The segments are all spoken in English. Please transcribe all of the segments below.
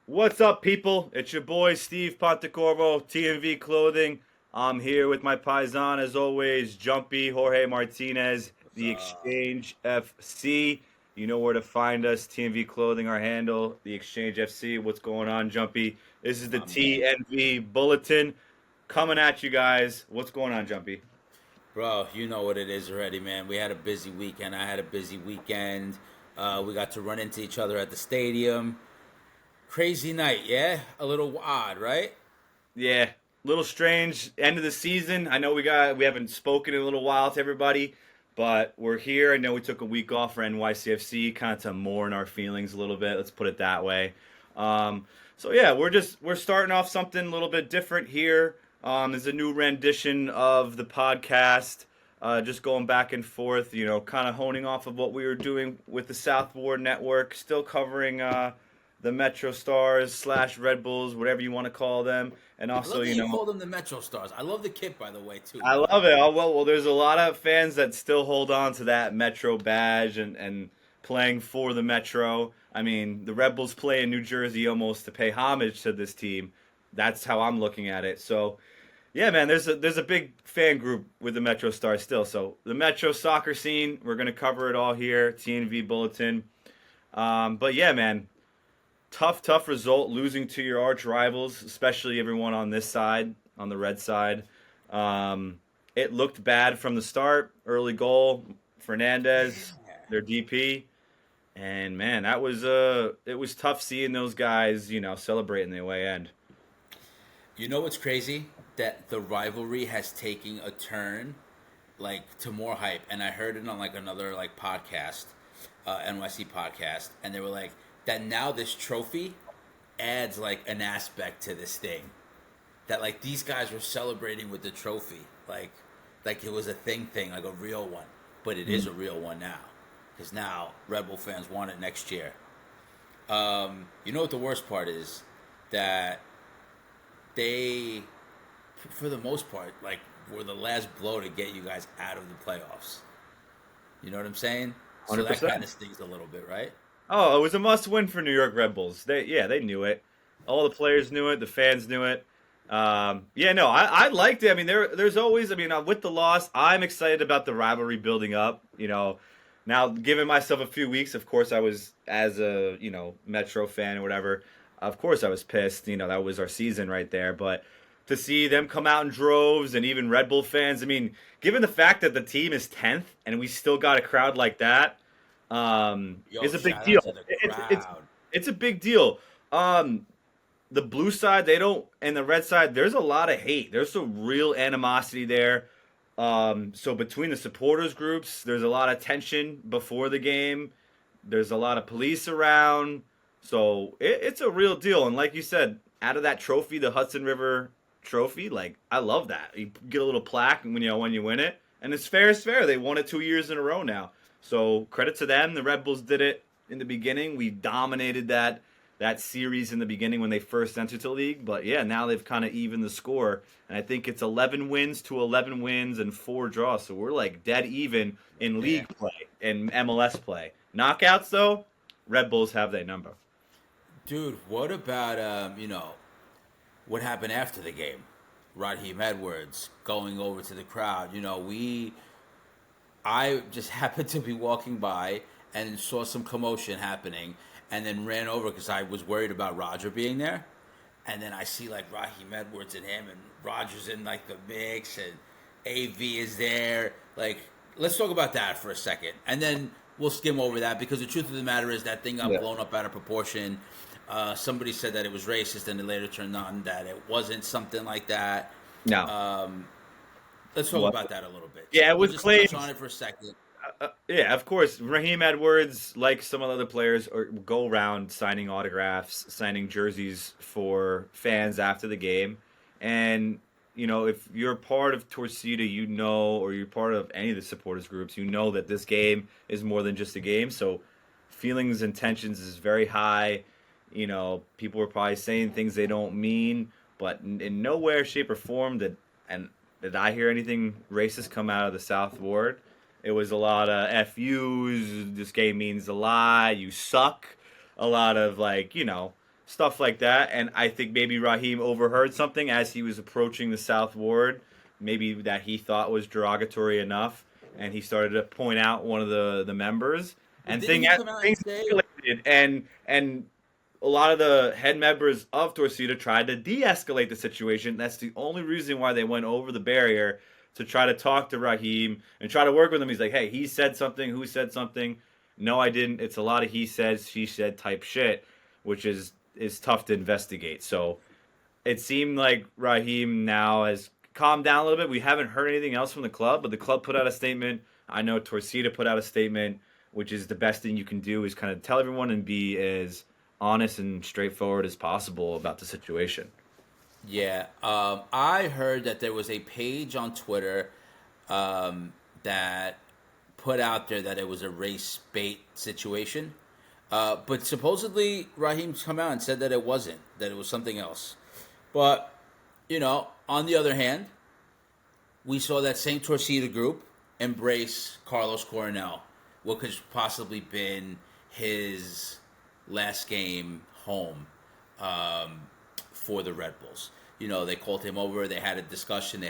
What's up, people? It's your boy Steve Pontecorvo, TNV Clothing. I'm here with my paisan, as always, Jumpy Jorge Martinez, What's the up? Exchange FC. You know where to find us. TNV Clothing, our handle, the Exchange FC. What's going on, Jumpy? This is the My man. TNV Bulletin coming at you guys. What's going on, Jumpy? Bro, you know what it is already, man. We had a busy weekend. I had a busy weekend. We got to run into each other at the stadium. Crazy night, yeah? A little odd, right? Yeah, little strange end of the season. I know we haven't spoken in a little while to everybody, but we're here. I know we took a week off for NYCFC, kind of to mourn our feelings a little bit. Let's put it that way. So yeah, we're starting off something a little bit different here. There's a new rendition of the podcast. Just going back and forth, kind of honing off of what we were doing with the South Ward Network, still covering the Metro Stars slash Red Bulls, whatever you want to call them. And I also, love that you call them the Metro Stars. I love the kit, by the way, too, I bro. love it. Oh, well, there's a lot of fans that still hold on to that Metro badge and playing for the Metro. I mean, the Red Bulls play in New Jersey almost to pay homage to this team. That's how I'm looking at it. So, yeah, man, there's a big fan group with the Metro Stars still. So the Metro soccer scene, we're gonna cover it all here. TNV Bulletin. But yeah, man, tough result losing to your arch rivals, especially everyone on this side, on the red side. Um, it looked bad from the start. Early goal, Fernandez, their DP, and man, that was it was tough seeing those guys, celebrating the away end. You know what's crazy? That the rivalry has taken a turn, like, to more hype. And I heard it on, like, another, like, podcast, NYC podcast. And they were like, that now this trophy adds, like, an aspect to this thing. That, like, these guys were celebrating with the trophy, like it was a thing, like a real one. But it is a real one now, because now Red Bull fans want it next year. You know what the worst part is? That they, for the most part, like, were the last blow to get you guys out of the playoffs. You know what I'm saying? So that 100%. kind of stings a little bit, right? Oh, it was a must-win for New York Red Bulls. They knew it. All the players knew it. The fans knew it. Yeah, no, I liked it. I mean, there's always. I mean, with the loss, I'm excited about the rivalry building up. Now giving myself a few weeks. Of course, I was as a Metro fan or whatever. Of course, I was pissed. That was our season right there. But to see them come out in droves and even Red Bull fans. I mean, given the fact that the team is 10th and we still got a crowd like that, Yo, is a big shout out deal. to the It's crowd. it's a big deal. The blue side, they don't, and the red side, there's a lot of hate. There's some real animosity there. So between the supporters groups, there's a lot of tension before the game. There's a lot of police around. So it's a real deal. And like you said, out of that trophy, the Hudson River trophy, like I love that. You get a little plaque when you win it, and it's fair is fair. They won it 2 years in a row now. So credit to them. The Red Bulls did it in the beginning. We dominated that series in the beginning when they first entered the league. But yeah, now they've kind of evened the score, and I think it's 11 wins to 11 wins and 4 draws. So we're like dead even in Yeah. league play and MLS play. Knockouts though, Red Bulls have their number. Dude, what about, what happened after the game? Raheem Edwards going over to the crowd. I just happened to be walking by and saw some commotion happening, and then ran over because I was worried about Roger being there. And then I see, like, Raheem Edwards and him, and Roger's in, like, the mix, and AV is there. Like, let's talk about that for a second, and then we'll skim over that, because the truth of the matter is that thing got Yeah. blown up out of proportion. Somebody said that it was racist, and it later turned on that it wasn't something like that. No. Um, let's talk What? about that a little bit. Yeah, it We'll was just touch on claims. it for a second. Yeah, of course. Raheem Edwards, like some other players, go around signing autographs, signing jerseys for fans after the game. And, if you're part of Torcida, or you're part of any of the supporters groups, you know that this game is more than just a game. So feelings and tensions is very high. People are probably saying things they don't mean, but in nowhere, shape, or form did I hear anything racist come out of the South Ward. It was a lot of FUs. This game means a lot. You suck. A lot of, like, stuff like that. And I think maybe Raheem overheard something as he was approaching the South Ward, maybe that he thought was derogatory enough, and he started to point out one of the members, But and didn't he come out and things say? escalated, and a lot of the head members of Torcida tried to de-escalate the situation. That's the only reason why they went over the barrier to try to talk to Raheem and try to work with him. He's like, hey, he said something. Who said something? No, I didn't. It's a lot of he said, she said type shit, which is tough to investigate. So it seemed like Raheem now has calmed down a little bit. We haven't heard anything else from the club, but the club put out a statement. I know Torcida put out a statement, which is the best thing you can do is kind of tell everyone and be as honest and straightforward as possible about the situation. Yeah, I heard that there was a page on Twitter that put out there that it was a race bait situation. But supposedly Raheem's come out and said that it wasn't, that it was something else. But, on the other hand, we saw that same Torcida group embrace Carlos Coronel, what could possibly been his last game home for the Red Bulls. They called him over, they had a discussion,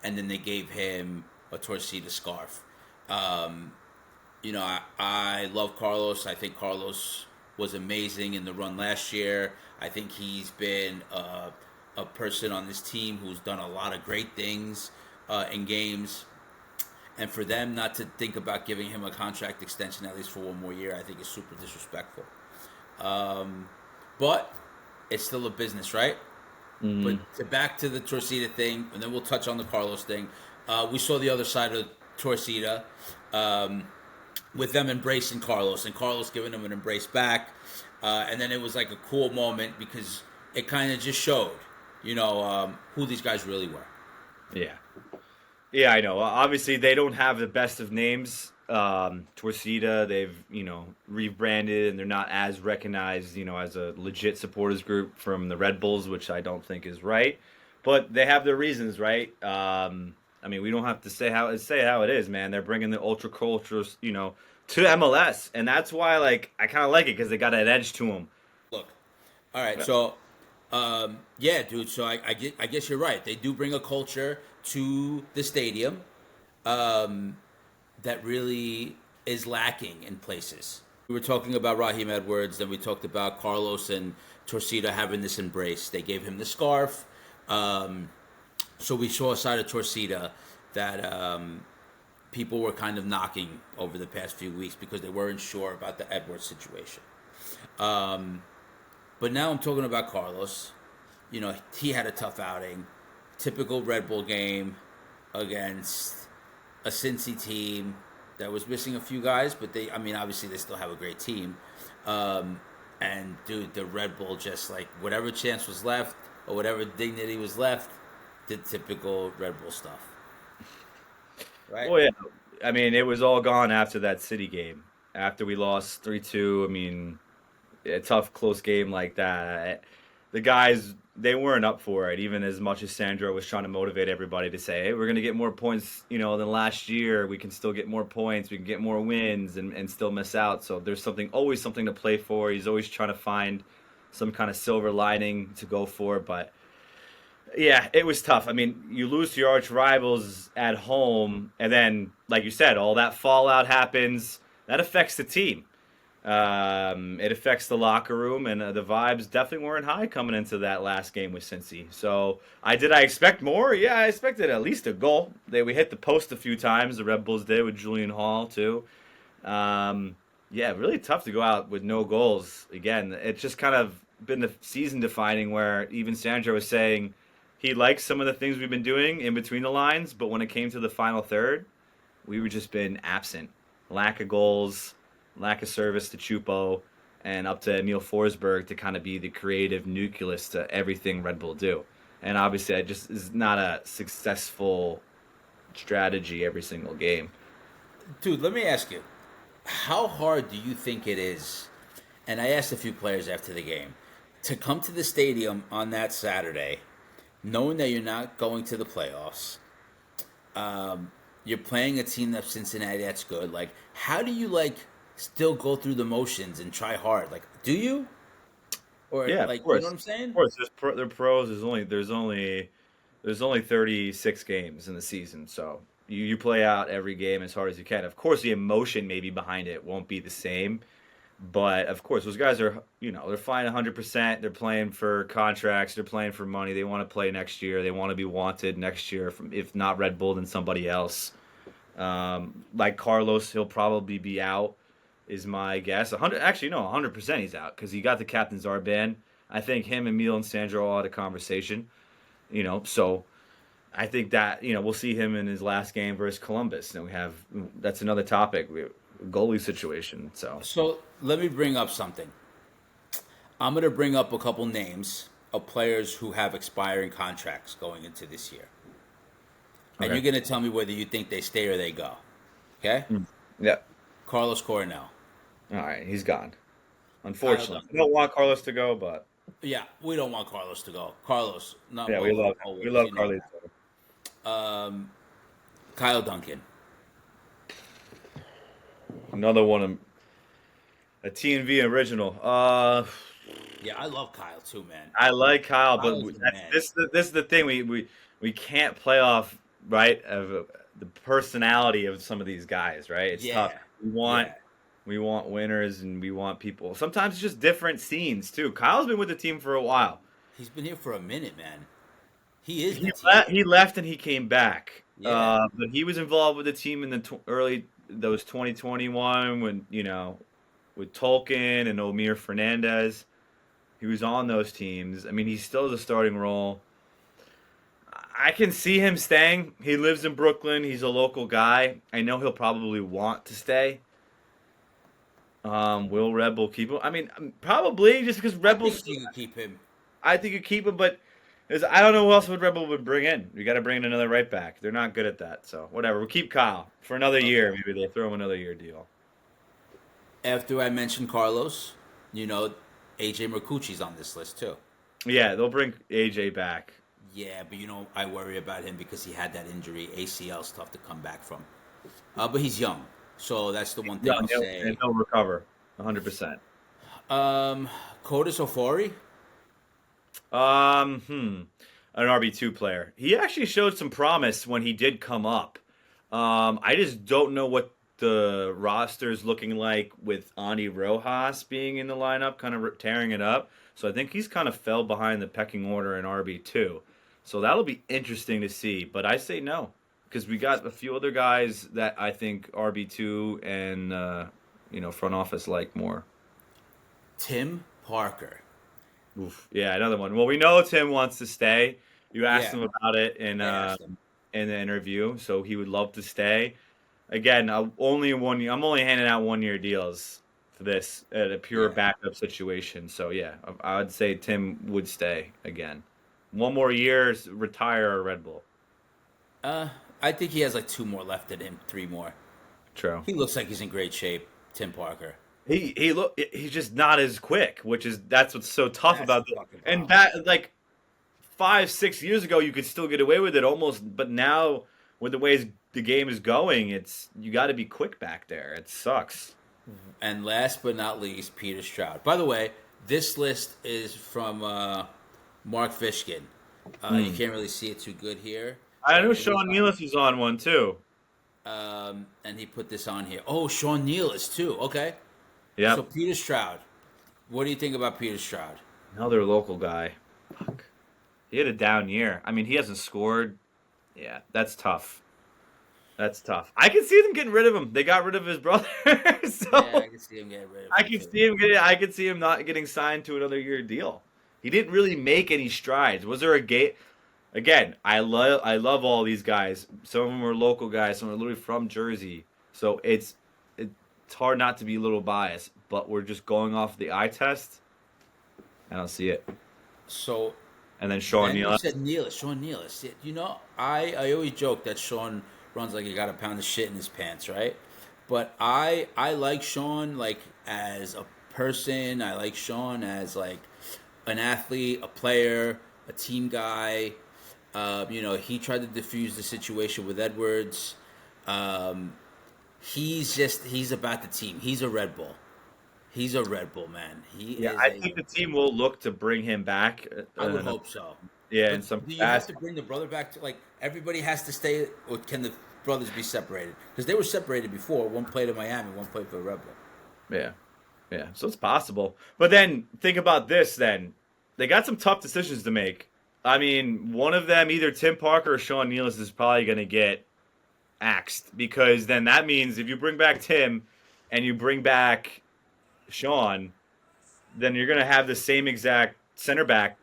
and then they gave him a Torcida scarf. I love Carlos. I think Carlos was amazing in the run last year. I think he's been a person on this team who's done a lot of great things in games. And for them not to think about giving him a contract extension at least for one more year, I think is super disrespectful. But it's still a business, right? Mm-hmm. But back to the Torcida thing, and then we'll touch on the Carlos thing. We saw the other side of Torcida with them embracing Carlos, and Carlos giving them an embrace back. And then it was like a cool moment because it kind of just showed, who these guys really were. Yeah. Yeah, I know. Obviously, they don't have the best of names. Torcida, they've rebranded, and they're not as recognized, as a legit supporters group from the Red Bulls, which I don't think is right. But they have their reasons, right? I mean, we don't have to say how it is, man. They're bringing the ultra culture, to MLS, and that's why, like, I kind of like it because they got an edge to them. Look, all right, so yeah, dude. So I guess you're right. They do bring a culture to the stadium that really is lacking in places. We were talking about Raheem Edwards, then we talked about Carlos and Torcida having this embrace. They gave him the scarf. So we saw a side of Torcida that people were kind of knocking over the past few weeks because they weren't sure about the Edwards situation. But now I'm talking about Carlos. He had a tough outing. Typical Red Bull game against a Cincy team that was missing a few guys, but obviously they still have a great team. And dude, the Red Bull just like whatever chance was left or whatever dignity was left, did typical Red Bull stuff. Right? Well, yeah. I mean, it was all gone after that City game. After we lost 3-2, I mean, a tough, close game like that. The guys, they weren't up for it, even as much as Sandro was trying to motivate everybody to say, hey, we're going to get more points, than last year. We can still get more points. We can get more wins and still miss out. So there's always something to play for. He's always trying to find some kind of silver lining to go for. But, yeah, it was tough. I mean, you lose to your arch rivals at home, and then, like you said, all that fallout happens. That affects the team. It affects the locker room, and the vibes definitely weren't high coming into that last game with Cincy. So, I expect more? Yeah, I expected at least a goal. We hit the post a few times. The Red Bulls did with Julian Hall too. Yeah, really tough to go out with no goals. Again, it's just kind of been the season defining where even Sandro was saying he likes some of the things we've been doing in between the lines, but when it came to the final third, we were just been absent. Lack of goals, lack of service to Chupo, and up to Emil Forsberg to kind of be the creative nucleus to everything Red Bull do. And obviously, it just is not a successful strategy every single game. Dude, let me ask you, how hard do you think it is? And I asked a few players after the game to come to the stadium on that Saturday, knowing that you're not going to the playoffs. You're playing a team that's Cincinnati that's good. Like, how do you still go through the motions and try hard? Like, do you? or Yeah, like, you know what I'm of saying? course. They're pros. There's only 36 games in the season, so you play out every game as hard as you can. Of course, the emotion maybe behind it won't be the same, but of course, those guys are, they're flying 100%. They're playing for contracts. They're playing for money. They want to play next year. They want to be wanted next year, from, if not Red Bull, then somebody else. Like Carlos, he'll probably be out, is my guess. 100, actually, no, 100% he's out because he got the captain's armband. I think him and Milan Sandro all had a conversation, so I think that, we'll see him in his last game versus Columbus. And that's another topic, goalie situation. So, So let me bring up something. I'm going to bring up a couple names of players who have expiring contracts going into this year. And okay. you're going to tell me whether you think they stay or they go. Okay? Yeah. Carlos Coronel. All right. He's gone. Kyle Unfortunately. I Duncan. don't want Carlos to go, but Yeah, we don't want Carlos to go. Carlos, not yeah, well loved we always. love You know Carlos. that. Kyle Duncan. Another one, a TNV original. Yeah, I love Kyle too, man. I like Kyle, but Kyle's the man. this is the thing, we can't play off, right, of the personality of some of these guys, right? It's tough. Yeah, We want yeah. we want winners, and we want people. Sometimes it's just different scenes too. Kyle's been with the team for a while. He's been here for a minute, man. He is the He team. he left and he came back. Yeah, But he was involved with the team in the early, those 2021, when, with Tolkien and Omir Fernandez. He was on those teams. I mean, he still has a starting role. I can see him staying. He lives in Brooklyn. He's a local guy. I know he'll probably want to stay. Will Red Bull keep him? I mean, probably, just because I Red think Bull's. you can keep him. I think you keep him, but I don't know who else would Red Bull would bring in. We got to bring in another right back. They're not good at that, so whatever. We'll keep Kyle for another Okay. year. Maybe they'll throw him another year deal. After I mentioned Carlos, AJ Mercucci's on this list too. Yeah, they'll bring AJ back. Yeah, but I worry about him because he had that injury, ACL stuff to come back from. But he's young, so that's the one thing Yeah, I'll say. and he'll recover 100%. Um, Codis Ofori. An RB2 player. He actually showed some promise when he did come up. I just don't know what the roster is looking like with Andy Rojas being in the lineup, kind of tearing it up. So I think he's kind of fell behind the pecking order in RB2. So that'll be interesting to see. But I say no, because we got a few other guys that I think RB2 and front office like more. Tim Parker. Oof. Yeah, another one. Well, we know Tim wants to stay. You asked Yeah, him about it I asked him. in the interview, so he would love to stay. Again, only one. I'm only handing out 1 year deals for this at a pure Yeah. backup situation. So yeah, I would say Tim would stay again. 1 more year, retire a Red Bull. Uh, I think he has like 2 more left in him, 3 more. True. He looks like he's in great shape, Tim Parker. He's just not as quick, that's what's so tough That's the about the fucking and problem. back like 5 6 years ago you could still get away with it almost, but now with the ways the game is going, it's you got to be quick back there. It sucks. And last but not least, Peter Stroud. By the way, this list is from Mark Fishkin. You Hmm. can't really see it too good here, I know but it is Sean on. Nealis was on one too. And he put this on here. Oh, Sean Nealis too. Okay, so Yep, Peter Stroud. What do you think about Peter Stroud? another local guy. Fuck. He had a down year. I mean, he hasn't scored. Yeah, that's tough. That's tough. I can see them getting rid of him. They got rid of his brother, Yeah, I so can see him getting rid of I him can too. see him getting. I can see him not getting signed to another year deal. He didn't really make any strides. Was there a gate? Again, I love all these guys. Some of them are local guys. Some are literally from Jersey. So it's hard not to be a little biased. But we're just going off the eye test. I don't see it. So And then Sean then you Neal. said Nealis, Sean Nealis. Yeah, I always joke that Sean runs like he got a pound of shit in his pants, right? But I like Sean like as a person. I like Sean as like an athlete, a player, a team guy. He tried to diffuse the situation with Edwards. Um, he's about the team. He's a Red Bull. He's a Red Bull man. He Yeah, is I a. think the team will look to bring him back. I would hope so. Yeah, in But some do you have to capacity. bring the brother back to like everybody has to stay, or can the brothers be separated? Because they were separated before. One played in Miami, one played for Red Bull. Yeah, yeah. So it's possible. But then think about this. Then they got some tough decisions to make. I mean, one of them, either Tim Parker or Sean Nealis, is probably going to get axed because then that means if you bring back Tim and you bring back Sean, then you're going to have the same exact center back,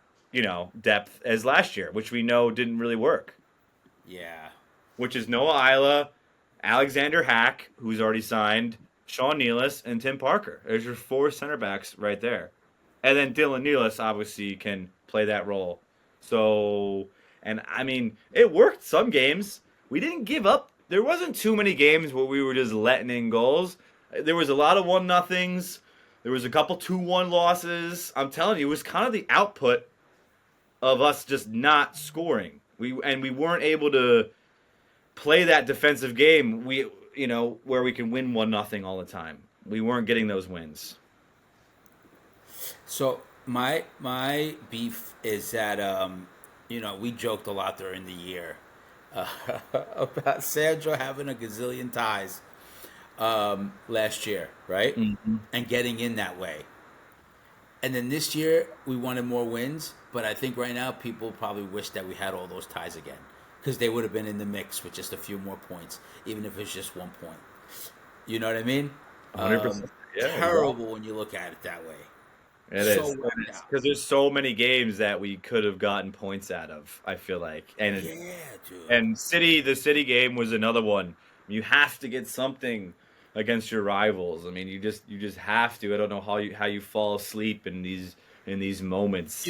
depth as last year, which we know didn't really work. Yeah. Which is Noah Isla, Alexander Hack, who's already signed, Sean Nealis, and Tim Parker. There's your four center backs right there. And then Dylan Nealis obviously can play that role. So, and I mean, it worked some games. We didn't give up. There wasn't too many games where we were just letting in goals. There was a lot of 1-0s. There was a couple 2-1 losses. I'm telling you, it was kind of the output of us just not scoring. We weren't able to play that defensive game. Where we can win 1-0 all the time. We weren't getting those wins. So my beef is that we joked a lot during the year uh, about Sandro having a gazillion ties last year, right? Mm-hmm. And getting in that way. And then this year we wanted more wins, but I think right now people probably wish that we had all those ties again because they would have been in the mix with just a few more points, even if it's just 1 point. You know what I mean? 100%. Yeah, Terrible exactly. when you look at it that way. It So is. whacked out. Because there's so many games that we could have gotten points out of, I feel like. And Yeah, dude. and the City game was another one. You have to get something against your rivals. I mean, you just have to. I don't know how you fall asleep in these moments.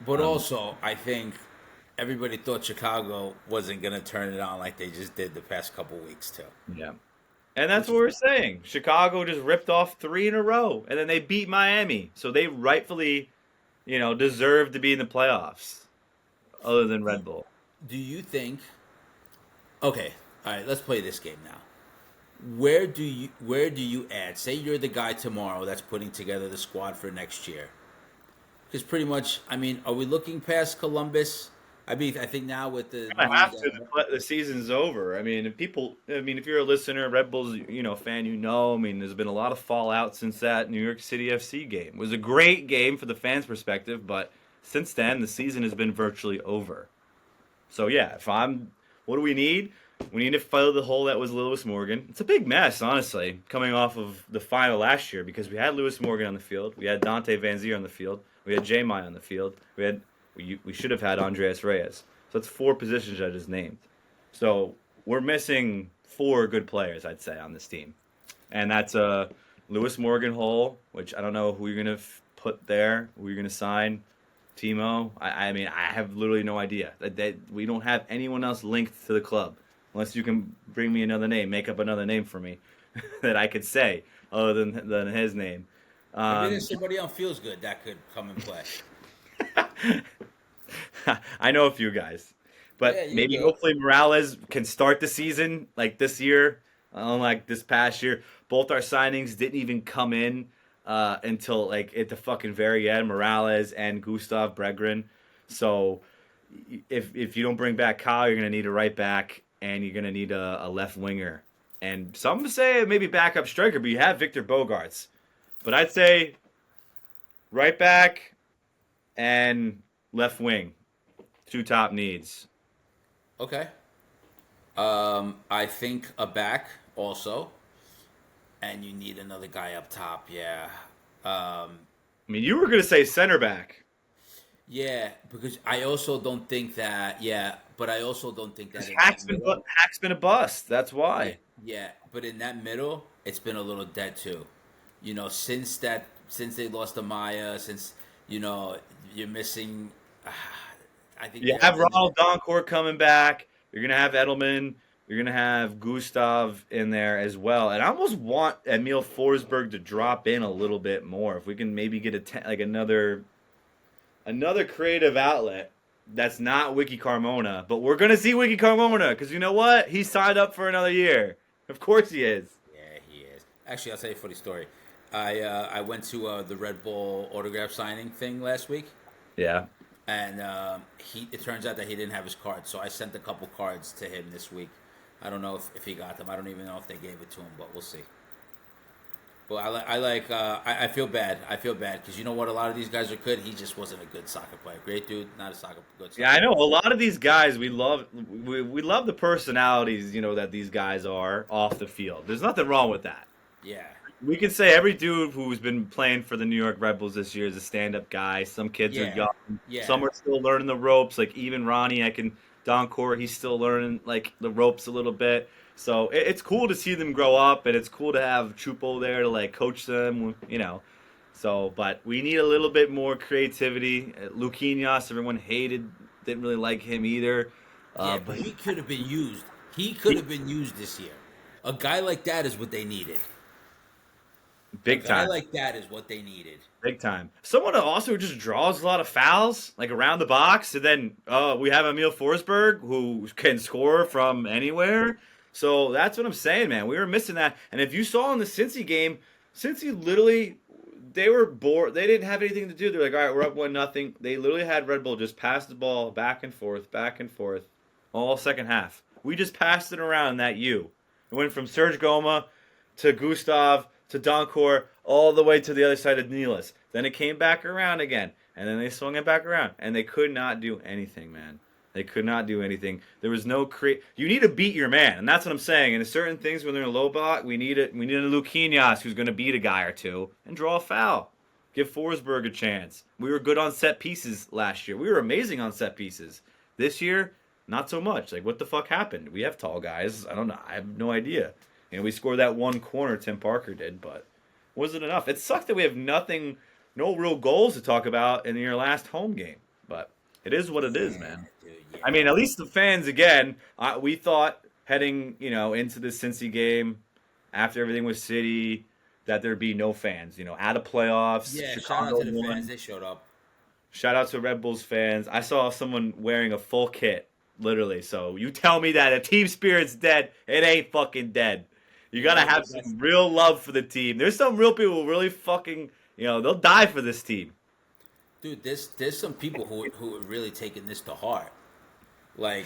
But Um, also I think everybody thought Chicago wasn't gonna turn it on like they just did the past couple weeks too. yeah. And that's Which what is we're saying. Chicago just ripped off three in a row, and then they beat Miami. So they rightfully, deserve to be in the playoffs, other than Red Bull. do you think okay, all right, let's play this game now. Where do you add? Say you're the guy tomorrow that's putting together the squad for next year. Because pretty much, I mean, are we looking past Columbus? I mean, I think now with the I news have to. that The season's over. I mean, if you're a listener, Red Bulls, fan, I mean, there's been a lot of fallout since that New York City FC game. It was a great game for the fans' perspective, but since then, the season has been virtually over. So yeah, what do we need? We need to fill the hole that was Lewis Morgan. It's a big mess, honestly, coming off of the final last year because we had Lewis Morgan on the field, we had Dante Van Zier on the field, we had J. Mai on the field, we should have had Andreas Reyes. So that's four positions I just named. So we're missing four good players, I'd say, on this team, and that's a Lewis Morgan hole, which I don't know who you're gonna put there, who you're gonna sign. Timo. I mean, I have literally no idea. We don't have anyone else linked to the club, unless you can bring me another name, make up another name for me that I could say other than his name. maybe Um, there's somebody on feels good that could come and play. I know a few guys, Yeah, but you maybe do. hopefully Morales can start the season like this year, unlike this past year. Both our signings didn't even come in until like at the fucking very end. Morales and Gustav Bregren. So if you don't bring back Kyle, you're gonna need a right back and you're gonna need a left winger. And some say maybe backup striker, but you have Victor Bogarts. But I'd say right back and left wing, two top needs. Okay. I think a back also, and you need another guy up top. Yeah. Um, I mean, you were gonna say center back yeah, because I also don't think that. Yeah, but I also don't think because that in that middle. Hack's been a bust. That's Yeah, why. yeah, but in that middle, it's been a little dead too. Since they lost to Maya, since you know you're missing. I think You that have and Ronald Doncourt coming back. You're gonna have Edelman. You're gonna have Gustav in there as well. And I almost want Emil Forsberg to drop in a little bit more. If we can maybe get like another creative outlet that's not Wiki Carmona, but we're gonna see Wiki Carmona because you know what? He signed up for another year. Of course he is. yeah, he is. Actually, I'll tell you a funny story. I went to the Red Bull autograph signing thing last week, Yeah. and he it turns out that he didn't have his card, so I sent a couple cards to him this week. I don't know if he got them. I don't even know if they gave it to him, but we'll see. Well, I feel bad. I feel bad because you know what? A lot of these guys are good. He just wasn't a good soccer player. Great dude, not a good Yeah, I soccer know a player. lot of these guys. We love the personalities, that these guys are off the field. There's nothing wrong with that. Yeah, We can say every dude who's been playing for the New York Red Bulls this year is a stand-up guy. Some kids are yeah, young. yeah, Some are still learning the ropes. Like even Ronnie, Don Core, he's still learning like the ropes a little bit. So it's cool to see them grow up, and it's cool to have Chupo there to like coach them. So, but we need a little bit more creativity. Luquinhas, everyone hated, didn't really like him either. yeah. But But he could have been used. He could have been used this year. A guy like that is what they needed. A big guy time. like that is what they needed. Big time. Someone also who just draws a lot of fouls, like around the box, and then we have Emil Forsberg who can score from anywhere. So that's what I'm saying, man. We were missing that. And if you saw in the Cincy game, Cincy literally they were bored. They didn't have anything to do. They're like, all right, we're up 1-0. They literally had Red Bull just pass the ball back and forth, all second half. We just passed it around that U. It went from Serge Goma to Gustav to Doncor all the way to the other side of Neelis. Then it came back around again, and then they swung it back around, and they could not do anything, man. They could not do anything. There was no create. You need to beat your man, and that's what I'm saying. And certain things when they're in a low block, we need it. We need a Luquinhas who's going to beat a guy or two and draw a foul. Give Forsberg a chance. We were good on set pieces last year. We were amazing on set pieces. This year, not so much. Like, what the fuck happened? We have tall guys. I don't know. I have no idea. We scored that one corner Tim Parker did, but wasn't enough. It sucked that we have nothing, no real goals to talk about in your last home game. But it is what it is, Yeah, man. dude. I mean, Yeah. at least the fans again. We thought heading, into the Cincy game after everything was City that there'd be no fans. Out of playoffs, Yeah. Shout out Chicago to the fans. won. They showed up. Shout out to Red Bulls fans. I saw someone wearing a full kit, literally. So you tell me that a team spirit's dead, it ain't fucking dead. You You know gotta what the have best? some real love for the team. There's some real people who really fucking, they'll die for this team. Dude, there's some people who are really taking this to heart. Like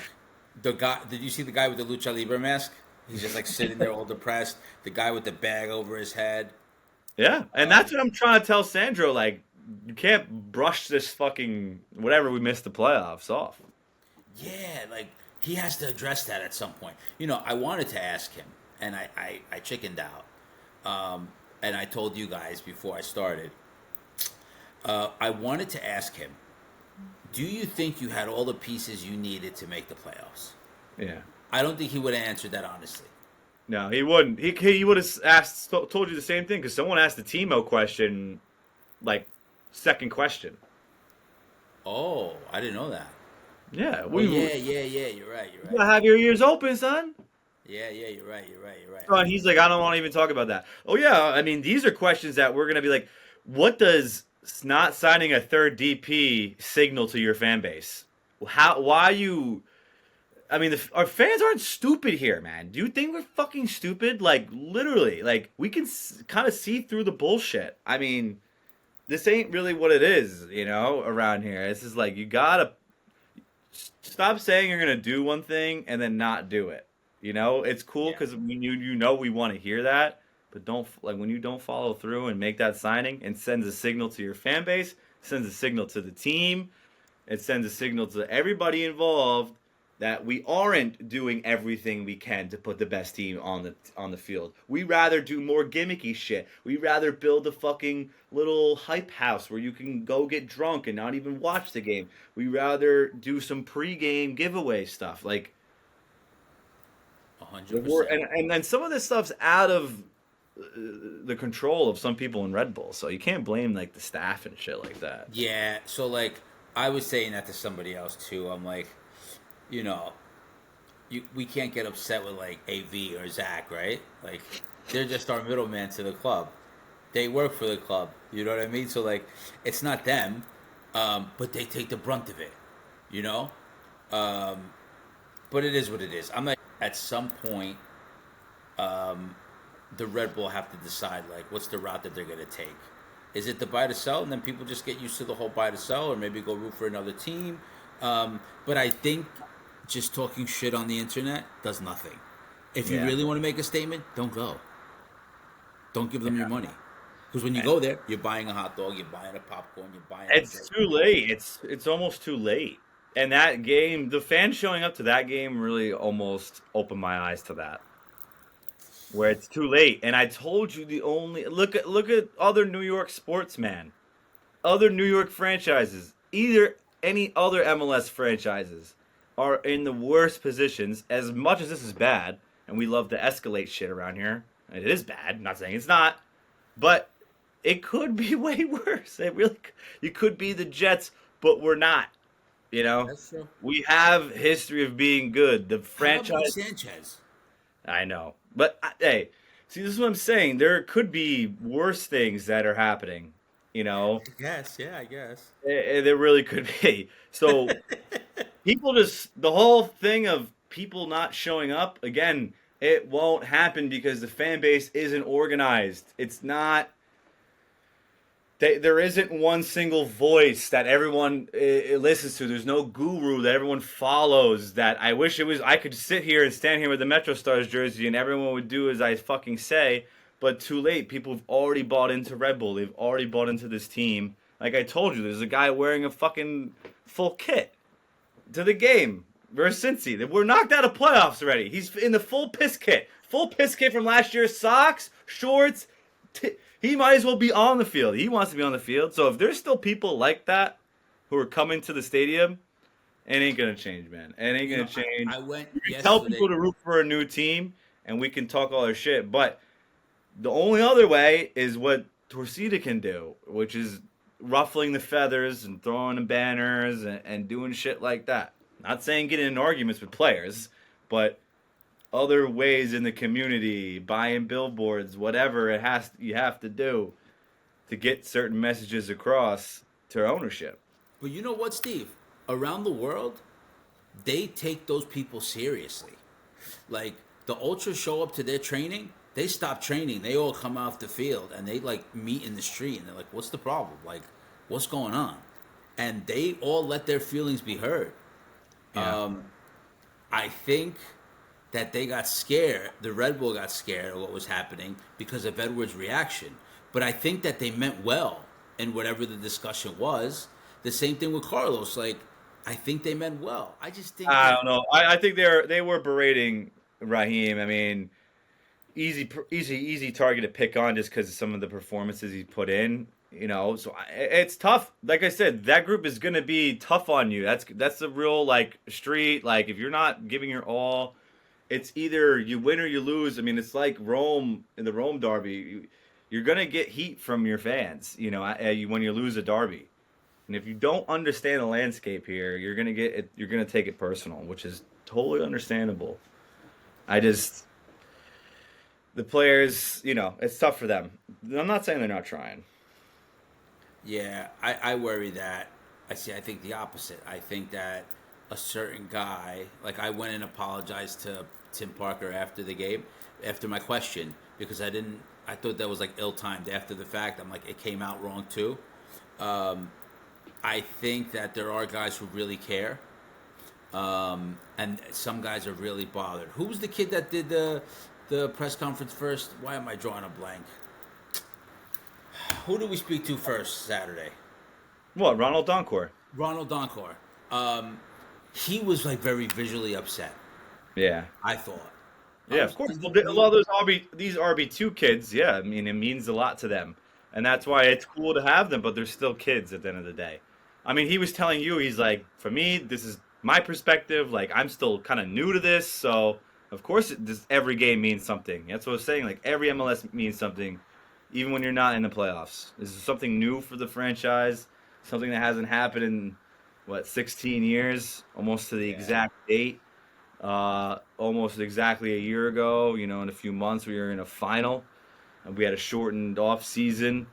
the guy. Did you see the guy with the lucha libre mask? He's just like sitting there all depressed. The guy with the bag over his head. Yeah, and that's Um, what I'm trying to tell Sandro. Like, you can't brush this fucking whatever we missed the playoffs off. yeah, like he has to address that at some point. I wanted to ask him, and I chickened out. And I told you guys before I started. I wanted to ask him, do you think you had all the pieces you needed to make the playoffs? Yeah. I don't think he would have answered that honestly. No, he wouldn't. He would have told you the same thing because someone asked the Timo question, like second question. Oh, I didn't know that. Yeah, Oh we yeah. You're right. You're you right. gotta have your ears open, son. Yeah. You're right. You're right. You're right. And he's like, I don't want to even talk about that. Oh yeah, I mean, these are questions that we're gonna be like, what does not signing a third DP signal to your fan base? How? Why you? I mean, our fans aren't stupid here, man. Do you think we're fucking stupid? Like literally, like we can kind of see through the bullshit. I mean, this ain't really what it is, around here. This is like you gotta stop saying you're gonna do one thing and then not do it. It's cool Yeah. because we want to hear that, but don't like when you don't follow through and make that signing and sends a signal to your fan base, sends a signal to the team, it sends a signal to everybody involved that we aren't doing everything we can to put the best team on the field. We rather do more gimmicky shit. We rather build a fucking little hype house where you can go get drunk and not even watch the game. We rather do some pregame giveaway stuff. Like A hundred the war, percent. and then some of this stuff's out of the control of some people in Red Bull, so you can't blame like the staff and shit like that. Yeah. So like, I was saying that to somebody else too. I'm like, you know, we can't get upset with like AV or Zach, right? Like, they're just our middleman to the club. They work for the club. You know what I mean? So like, it's not them, but they take the brunt of it. You know. But it is what it is. I'm like, at some point, the Red Bull have to decide like what's the route that they're going to take. Is it the buy to sell, and then people just get used to the whole buy to sell, or maybe go root for another team? But I think just talking shit on the internet does nothing. If you Yeah. really want to make a statement, don't go. Don't give them your Yeah. money. Because when you go there, you're buying a hot dog, you're buying a popcorn, you're buying a It's drink. too late. It's almost too late. And that game, the fans showing up to that game really almost opened my eyes to that. Where it's too late. And I told you the only look at other New York sports, man. Other New York franchises, either any other MLS franchises are in the worst positions as much as this is bad, and we love to escalate shit around here. And it is bad, I'm not saying it's not, but it could be way worse. It really you could be the Jets, but we're not. You know, That's true. we have history of being good. The How about Mark franchise, Sanchez? I know, but hey, see, this is what I'm saying. There could be worse things that are happening. You know, I guess, yeah, I guess. there really could be. So people just the whole thing of people not showing up again. It won't happen because the fan base isn't organized. It's not there isn't one single voice that everyone listens to. There's no guru that everyone follows. That I wish it was. I could sit here and stand here with the Metro Stars jersey, and everyone would do as I fucking say. But too late. People have already bought into Red Bull. They've already bought into this team. Like I told you, there's a guy wearing a fucking full kit to the game versus Cincy. We're knocked out of playoffs already. He's in the full piss kit from last year's socks, shorts. He might as well be on the field. He wants to be on the field. So if there's still people like that who are coming to the stadium, it ain't gonna change, man. It ain't gonna change. I went You can tell yesterday. people to root for a new team, and we can talk all our shit. But the only other way is what Torcida can do, which is ruffling the feathers and throwing the banners and doing shit like that. Not saying getting in arguments with players, but other ways in the community, buying billboards, whatever you have to do to get certain messages across to ownership. But you know what, Steve? Around the world, they take those people seriously. Like the ultras show up to their training, they stop training, they all come off the field and they like meet in the street and they're like, "What's the problem? Like, what's going on?" And they all let their feelings be heard. Yeah. I think that they got scared. The Red Bull got scared of what was happening because of Edwards' reaction. But I think that they meant well in whatever the discussion was. The same thing with Carlos. Like, I think they meant well. I just think I that, don't know. I think they were berating Raheem. I mean, easy target to pick on just because of some of the performances he put in. You know, so it's tough. Like I said, that group is gonna be tough on you. That's the real like street. Like if you're not giving your all, it's either you win or you lose. I mean, it's like Rome in the Rome derby. You're gonna get heat from your fans. You know, when you lose a derby, and if you don't understand the landscape here, you're gonna get it. You're gonna take it personal, which is totally understandable. I just the players, you know, it's tough for them. I'm not saying they're not trying. yeah, I worry that. I think the opposite. I think that a certain guy, like I went and apologized to Tim Parker after the game, after my question, because I thought that was like ill timed after the fact. I'm like, it came out wrong too. I think that there are guys who really care, and some guys are really bothered. Who was the kid that did the press conference first? Why am I drawing a blank? Who did we speak to first Saturday? What, Ronald Doncor? Ronald Doncor. He was like very visually upset. Yeah. I thought. Yeah, of course. Well, a lot of these RB2 kids, yeah, I mean, it means a lot to them. And that's why it's cool to have them, but they're still kids at the end of the day. I mean, he was telling you, he's like, for me, this is my perspective. Like, I'm still kind of new to this. So, of course, every game means something. That's what I was saying. Like, every MLS means something, even when you're not in the playoffs. This is something new for the franchise, something that hasn't happened in, 16 years, almost to the exact date. Almost exactly a year ago, in a few months, we were in a final. We had a shortened off season,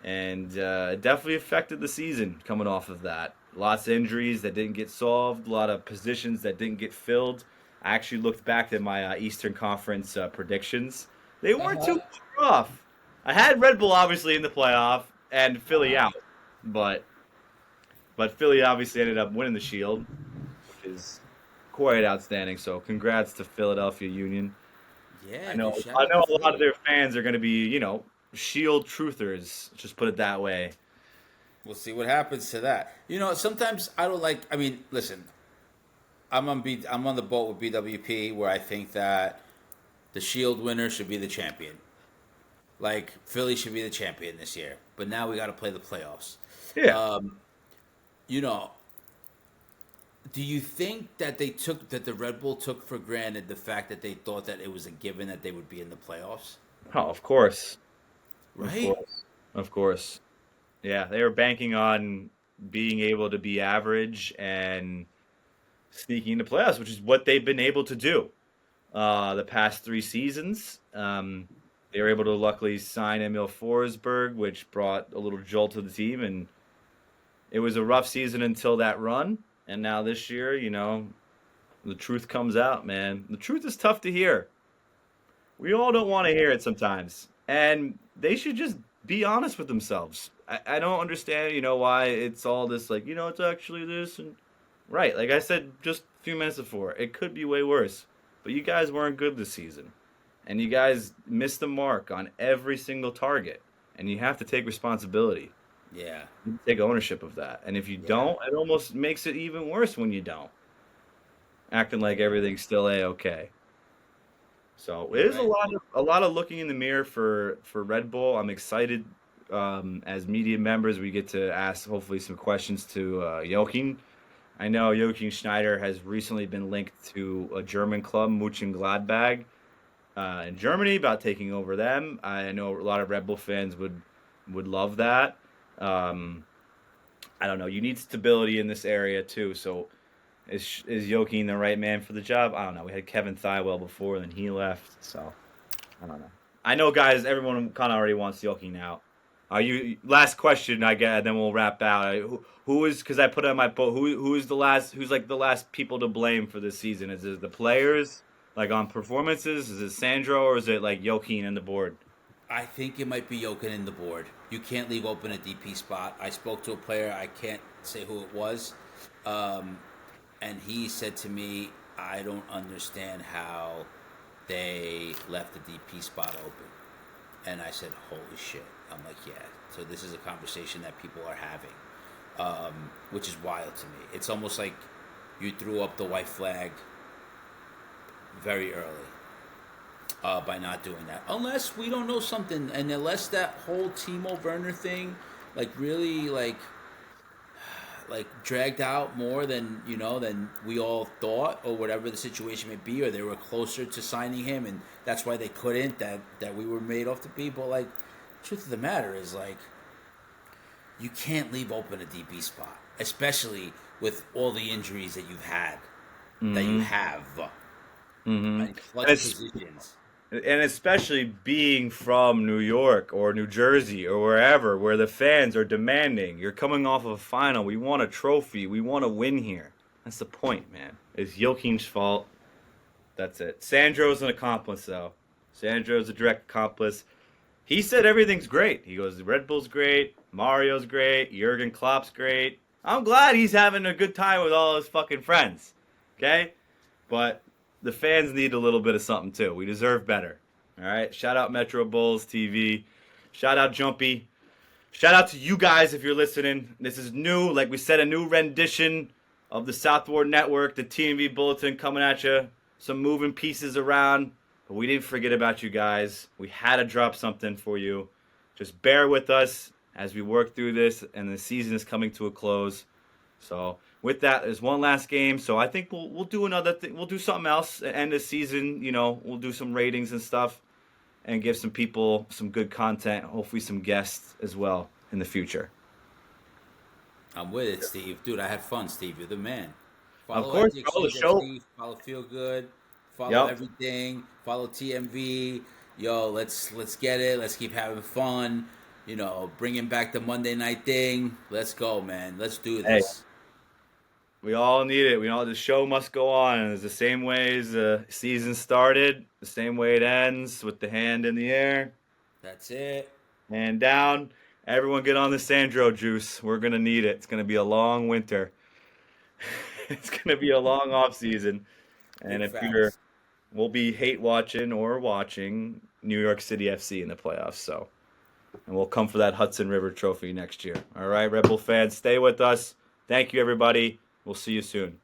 and it definitely affected the season coming off of that. Lots of injuries that didn't get solved, a lot of positions that didn't get filled. I actually looked back at my Eastern Conference predictions. They Uh weren't too huh. much off. I had Red Bull obviously in the playoff and Philly out, but Philly obviously ended up winning the Shield, which is quite outstanding. So congrats to Philadelphia Union. Yeah, dude. Shout I out to know a lot of Philly. their fans are going to be, Shield truthers. Just put it that way. We'll see what happens to that. Sometimes I don't like. I mean, listen, I'm on the boat with BWP where I think that the Shield winner should be the champion. Like Philly should be the champion this year, but now we got to play the playoffs. Yeah. Um, you know, do you think that the Red Bull took for granted the fact that they thought that it was a given that they would be in the playoffs? Oh, of course, of Right? course, of course. Yeah, they were banking on being able to be average and sneaking into playoffs, which is what they've been able to do the past 3 seasons. They were able to luckily sign Emil Forsberg, which brought a little jolt to the team, and it was a rough season until that run. And now this year, the truth comes out, man. The truth is tough to hear. We all don't want to hear it sometimes, and they should just be honest with themselves. I don't understand, why it's all this like, it's actually this and right. Like I said just a few minutes before, it could be way worse. But you guys weren't good this season, and you guys missed the mark on every single target, and you have to take responsibility. Yeah. You take ownership of that, and if you Yeah. don't, it almost makes it even worse when you don't, acting like everything's still a okay. So it You're is right. a lot of looking in the mirror for Red Bull. I'm excited as media members. We get to ask hopefully some questions to Joachim. I know Joachim Schneider has recently been linked to a German club, Mönchengladbach, in Germany, about taking over them. I know a lot of Red Bull fans would love that. Um, I don't know. You need stability in this area too. So is Joachim the right man for the job? I don't know. We had Kevin Thywell before, and then he left. So I don't know. I know, guys. Everyone kind of already wants Joachim out. Are you last question? I get, then we'll wrap out. Who is because I put it on my boat. Who is the last? Who's like the last people to blame for this season? Is it the players, like on performances? Is it Sandro or is it like Joachim and the board? I think it might be Jokin in the board. You can't leave open a DP spot. I spoke to a player. I can't say who it was. Um, and he said to me, I don't understand how they left the DP spot open. And I said, holy shit. I'm like, yeah. So this is a conversation that people are having, which is wild to me. It's almost like you threw up the white flag very early by not doing that. Unless we don't know something, and unless that whole Timo Werner thing, like really, like dragged out more than than we all thought, or whatever the situation may be, or they were closer to signing him, and that's why they couldn't. That we were made off to be. But like, truth of the matter is like, you can't leave open a DB spot, especially with all the injuries that you've had, that you Mm-hmm. have, Mm-hmm. in And clutch it's positions. and especially being from New York or New Jersey or wherever where the fans are demanding, you're coming off of a final. We want a trophy. We want to win here. That's the point, man. It's Joachim's fault. That's it. Sandro's an accomplice, though. Sandro's a direct accomplice. He said everything's great. He goes, Red Bull's great. Mario's great. Jurgen Klopp's great. I'm glad he's having a good time with all his fucking friends. Okay? But the fans need a little bit of something too. We deserve better. All right. Shout out Metro Bulls TV. Shout out Jumpy. Shout out to you guys if you're listening. This is new. Like we said, a new rendition of the Southward Network, the TNV Bulletin coming at you. Some moving pieces around. But we didn't forget about you guys. We had to drop something for you. Just bear with us as we work through this, and the season is coming to a close. So with that, there's one last game. So I think we'll do another thing. We'll do something else at end of season. We'll do some ratings and stuff, and give some people some good content. Hopefully, some guests as well in the future. I'm with it, Steve. Dude, I had fun, Steve. You're the man. Of Follow at course, the bro. The exchange at show. Steve. Follow Feel Good. Follow Yep. everything. Follow TMV. Yo, let's get it. Let's keep having fun. Bringing back the Monday night thing. Let's go, man. Let's do Hey, this. We all need it. We all the show must go on. And it's the same way as the season started, the same way it ends with the hand in the air, That's it. hand down. Everyone get on the Sandro juice. We're gonna need it. It's gonna be a long winter. It's gonna be a long off season. And Big if you're facts. we'll be hate watching or watching New York City FC in the playoffs. So and we'll come for that Hudson River Trophy next year. All right, Red Bull fans, stay with us. Thank you, everybody. We'll see you soon.